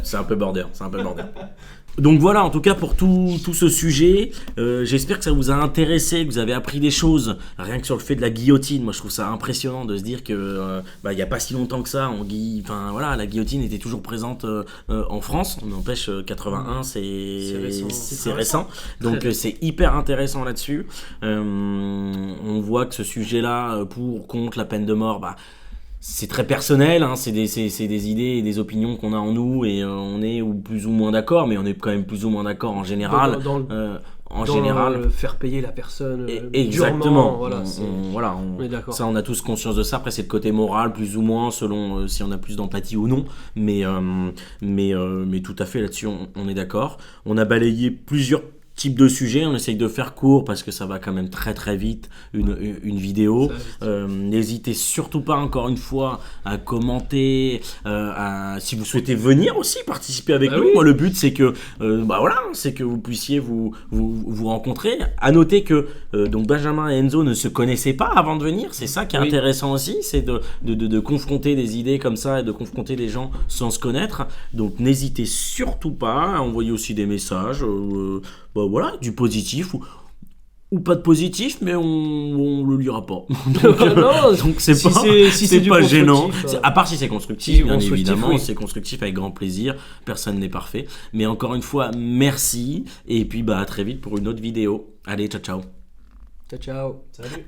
C'est un peu border. Donc voilà, en tout cas pour tout ce sujet, j'espère que ça vous a intéressé, que vous avez appris des choses, rien que sur le fait de la guillotine. Moi je trouve ça impressionnant de se dire que il y a pas si longtemps que ça, la guillotine était toujours présente en France. On n'empêche 81, c'est récent. Donc c'est hyper intéressant là-dessus. On voit que ce sujet-là, pour, contre la peine de mort, c'est très personnel, hein, c'est des idées et des opinions qu'on a en nous et on est plus ou moins d'accord, mais on est quand même plus ou moins d'accord en général. En général, faire payer la personne. Exactement. Durement, voilà, on est d'accord. ça, on a tous conscience de ça. Après, c'est le côté moral, plus ou moins, selon si on a plus d'empathie ou non. Mais tout à fait là-dessus, on est d'accord. On a balayé plusieurs type de sujet, on essaye de faire court parce que ça va quand même très très vite une vidéo. N'hésitez surtout pas encore une fois à commenter, si vous souhaitez venir aussi participer avec nous. Oui. Moi le but c'est que c'est que vous puissiez vous rencontrer. À noter que donc Benjamin et Enzo ne se connaissaient pas avant de venir, c'est ça qui est intéressant aussi, c'est de confronter des idées comme ça et de confronter des gens sans se connaître. Donc n'hésitez surtout pas à envoyer aussi des messages, du positif ou pas de positif, mais on le lira pas. Donc c'est si pas, c'est pas du gênant. constructif, À part si c'est constructif, bien constructif, évidemment, oui. c'est constructif avec grand plaisir. Personne n'est parfait. Mais encore une fois, merci. Et puis à très vite pour une autre vidéo. Allez, ciao ciao. Ciao, ciao. Salut.